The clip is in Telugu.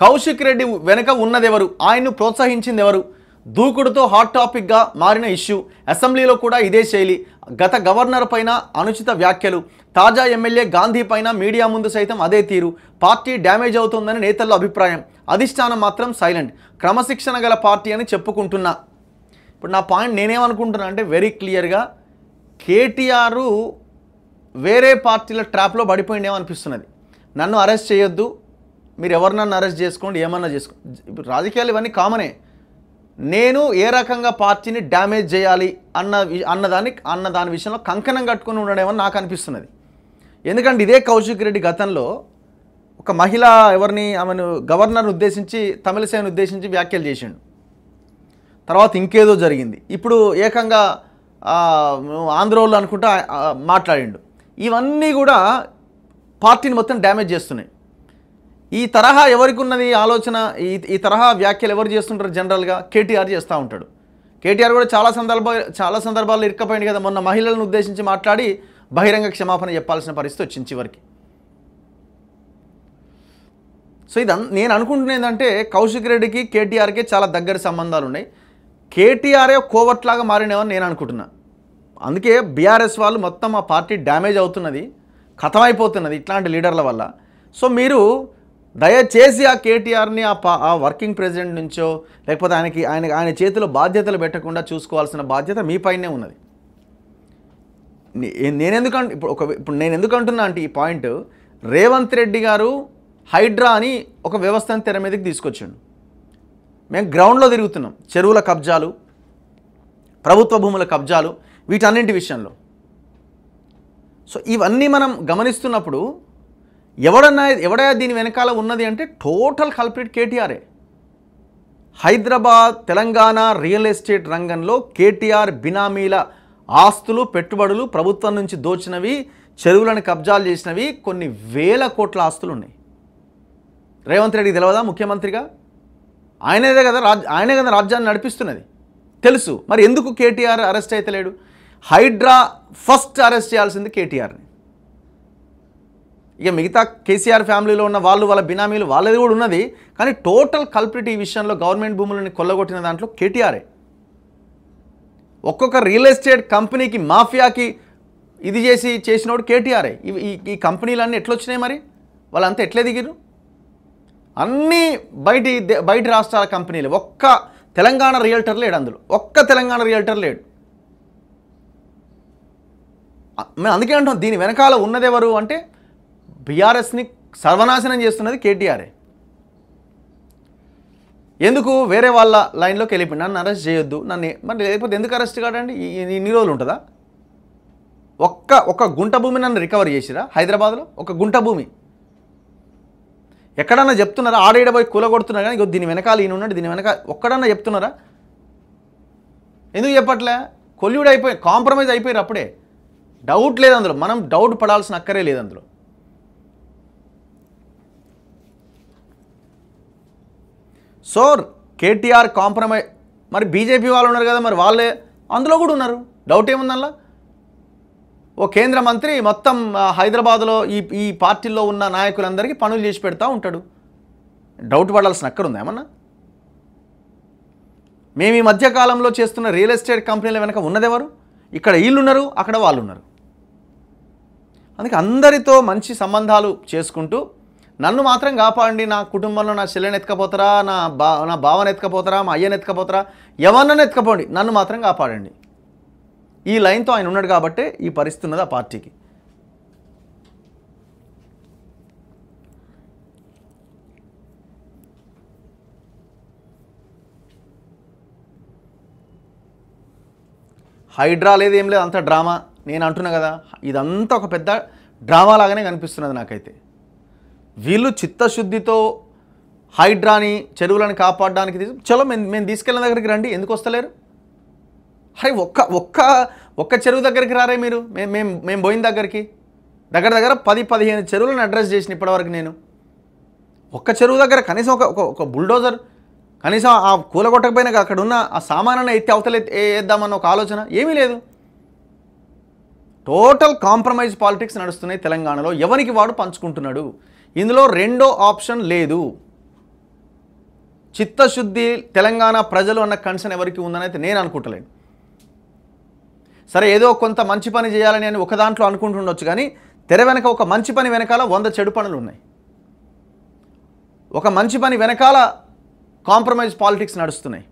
కౌశిక్ రెడ్డి వెనుక ఉన్నదెవరు, ఆయన్ను ప్రోత్సహించింది ఎవరు? దూకుడుతో హాట్ టాపిక్గా మారిన ఇష్యూ. అసెంబ్లీలో కూడా ఇదే శైలి. గత గవర్నర్ పైన అనుచిత వ్యాఖ్యలు. తాజా ఎమ్మెల్యే గాంధీ పైన మీడియా ముందు సైతం అదే తీరు. పార్టీ డ్యామేజ్ అవుతుందని నేతల్లో అభిప్రాయం. అధిష్టానం మాత్రం సైలెంట్. క్రమశిక్షణ గల పార్టీ అని చెప్పుకుంటున్నా. ఇప్పుడు నా పాయింట్ నేనేమనుకుంటున్నా అంటే వెరీ క్లియర్గా కేటీఆర్ వేరే పార్టీల ట్రాప్లో పడిపోయిందేమో అనిపిస్తున్నది. నన్ను అరెస్ట్ చేయొద్దు, మీరు ఎవరు నన్ను అరెస్ట్ చేసుకోండి, ఏమన్నా చేసుకోండి. ఇప్పుడు రాజకీయాలు ఇవన్నీ కామనే. నేను ఏ రకంగా పార్టీని డ్యామేజ్ చేయాలి అన్న దాని విషయంలో కంకణం కట్టుకుని ఉండడేమని నాకు అనిపిస్తున్నది. ఎందుకంటే ఇదే కౌశిక్ రెడ్డి గతంలో ఒక మహిళ ఆమెను గవర్నర్ని ఉద్దేశించి, తమిళిసైని ఉద్దేశించి వ్యాఖ్యలు చేసిండు. తర్వాత ఇంకేదో జరిగింది. ఇప్పుడు ఏకంగా ఆంధ్రోళ్ళు అనుకుంటా మాట్లాడిండు. ఇవన్నీ కూడా పార్టీని మొత్తం డ్యామేజ్ చేస్తున్నాయి. ఈ తరహా ఎవరికి ఉన్నది ఆలోచన, ఈ తరహా వ్యాఖ్యలు ఎవరు చేస్తుంటారు? జనరల్గా కేటీఆర్ చేస్తూ ఉంటాడు. కేటీఆర్ కూడా చాలా సందర్భాల్లో ఇరుక్కపోయింది కదా. మొన్న మహిళలను ఉద్దేశించి మాట్లాడి బహిరంగ క్షమాపణ చెప్పాల్సిన పరిస్థితి వచ్చింది చివరికి. సో నేను అనుకుంటున్నా ఏంటంటే కౌశిక్ రెడ్డికి కేటీఆర్కి చాలా దగ్గర సంబంధాలు ఉన్నాయి. కేటీఆరే కోవట్లాగా మారినవని నేను అనుకుంటున్నా. అందుకే బీఆర్ఎస్ వాళ్ళు మొత్తం ఆ పార్టీ డ్యామేజ్ అవుతున్నది, ఖతమైపోతున్నది ఇట్లాంటి లీడర్ల వల్ల. సో మీరు దయచేసి ఆ కేటీఆర్ని ఆ వర్కింగ్ ప్రెసిడెంట్ నుంచో లేకపోతే ఆయన చేతిలో బాధ్యతలు పెట్టకుండా చూసుకోవాల్సిన బాధ్యత మీ పైనే ఉన్నది. ఇప్పుడు నేను ఎందుకు అంటున్నా అంటే ఈ పాయింట్, రేవంత్ రెడ్డి గారు హైడ్రా అని ఒక వ్యవస్థను తెర మీదకి తీసుకొచ్చాడు. మేము గ్రౌండ్లో తిరుగుతున్నాం. చెరువుల కబ్జాలు, ప్రభుత్వ భూముల కబ్జాలు, వీటన్నింటి విషయంలో. సో ఇవన్నీ మనం గమనిస్తున్నప్పుడు ఎవడైనా దీని వెనకాల ఉన్నది అంటే టోటల్ కల్ప్రిట్ కేటీఆరే. హైదరాబాద్, తెలంగాణ రియల్ ఎస్టేట్ రంగంలో కేటీఆర్ బినామీల ఆస్తులు, పెట్టుబడులు, ప్రభుత్వం నుంచి దోచినవి, చెరువులను కబ్జాలు చేసినవి కొన్ని వేల కోట్ల ఆస్తులు ఉన్నాయి. రేవంత్ రెడ్డికి తెలియదా ముఖ్యమంత్రిగా? ఆయనే కదా రాజ్యాన్ని నడిపిస్తున్నది, తెలుసు. మరి ఎందుకు కేటీఆర్ అరెస్ట్ అయితే లేడు? హైడ్రా ఫస్ట్ అరెస్ట్ చేయాల్సింది కేటీఆర్ని. ఇక మిగతా కేసీఆర్ ఫ్యామిలీలో ఉన్న వాళ్ళ బినామీలు వాళ్ళది కూడా ఉన్నది. కానీ టోటల్ కల్ప్రిట్ ఈ విషయంలో గవర్నమెంట్ భూములని కొల్లగొట్టిన దాంట్లో కేటీఆరే. ఒక్కొక్క రియల్ ఎస్టేట్ కంపెనీకి, మాఫియాకి ఇది చేసినోడు కేటీఆరే. ఈ కంపెనీలన్నీ ఎట్లొచ్చినాయి మరి? వాళ్ళంతా ఎట్లే దిగిరు? అన్నీ బయటి రాష్ట్రాల కంపెనీలు. ఒక్క తెలంగాణ రియల్టర్ లేడు అందులో, ఒక్క తెలంగాణ రియల్టర్ లేడు. మేము అందుకే అంటాం దీని వెనకాల ఉన్నదెవరు అంటే బీఆర్ఎస్ని సర్వనాశనం చేస్తున్నది కేటీఆరే. ఎందుకు వేరే వాళ్ళ లైన్లోకి వెళ్ళిపోయి నన్ను అరెస్ట్ చేయొద్దు, మరి లేకపోతే ఎందుకు అరెస్ట్ కాడండి? ఇన్ని రోజులు ఉంటుందా? ఒక్క గుంట భూమి నన్ను రికవర్ చేసిరా హైదరాబాద్లో? ఒక గుంట భూమి ఎక్కడన్నా చెప్తున్నారా? ఆడేడబోయి కూలగొడుతున్నారు కానీ దీని వెనకాల ఈయన ఉన్నాడు, దీని వెనకాల ఒక్కడన్నా చెప్తున్నారా? ఎందుకు చెప్పట్లే? కొల్యూడ్ అయిపోయి, కాంప్రమైజ్ అయిపోయారు అప్పుడే. డౌట్ లేదు అందులో, మనం డౌట్ పడాల్సిన అక్కరే లేదు అందులో. So KTR compromise. మరి బీజేపీ వాళ్ళు ఉన్నారు కదా, మరి వాళ్ళే అందులో కూడా ఉన్నారు. డౌట్ ఏముందల్లా? ఓ కేంద్ర మంత్రి మొత్తం హైదరాబాద్లో ఈ పార్టీల్లో ఉన్న నాయకులందరికీ పనులు చేసి పెడతా ఉంటాడు. డౌట్ పడాల్సిన అక్కరుందా ఏమన్నా? మేము ఈ మధ్యకాలంలో చేస్తున్న రియల్ ఎస్టేట్ కంపెనీల వెనక ఉన్నదెవరు? ఇక్కడ వీళ్ళున్నారు, అక్కడ వాళ్ళు ఉన్నారు. అందుకే అందరితో మంచి సంబంధాలు చేసుకుంటూ నన్ను మాత్రం కాపాడండి, నా కుటుంబంలో నా చెల్లెని ఎత్తుకపోతారా, నా బావని ఎత్తుకపోతారా, మా అయ్యని ఎత్తుకపోతారా, ఎవరినైనా ఎత్తుకపోండి, నన్ను మాత్రం కాపాడండి. ఈ లైన్తో ఆయన ఉన్నాడు కాబట్టే ఈ పరిస్థితి ఉన్నది ఆ పార్టీకి. హైడ్రా లేదు, ఏం లేదు, అంత డ్రామా. నేను అంటున్నా కదా, ఇదంతా ఒక పెద్ద డ్రామా లాగానే కనిపిస్తున్నది నాకైతే. వీళ్ళు చిత్తశుద్ధితో హైడ్రాని, చెరువులను కాపాడడానికి చలో మేము తీసుకెళ్ళిన దగ్గరికి రండి, ఎందుకు వస్తలేరు? అరే ఒక్క చెరువు దగ్గరికి రారే మీరు? మేము పోయిన దగ్గరికి దగ్గర 10-15 చెరువులను అడ్రస్ చేసిన ఇప్పటివరకు నేను. ఒక్క చెరువు దగ్గర కనీసం ఒక బుల్డోజర్, కనీసం ఆ కూలగొట్టకపోయినా అక్కడ ఉన్న ఆ సామానాన్ని ఎత్తి అవతల వేద్దామన్న ఒక ఆలోచన ఏమీ లేదు. టోటల్ కాంప్రమైజ్ పాలిటిక్స్ నడుస్తున్నాయి తెలంగాణలో. ఎవరికి వాడు పంచుకుంటున్నాడు. ఇందులో రెండో ఆప్షన్ లేదు. చిత్తశుద్ధి తెలంగాణ ప్రజలు అన్న కన్సర్న్ ఎవరికి ఉందని అయితే నేను అనుకుంటలేను. సరే ఏదో కొంత మంచి పని చేయాలని అని ఒక దాంట్లో అనుకుంటుండొచ్చు, కానీ తెర వెనక ఒక మంచి పని వెనకాల 100 చెడు పనులు ఉన్నాయి. ఒక మంచి పని వెనకాల కాంప్రమైజ్ పాలిటిక్స్ నడుస్తున్నాయి.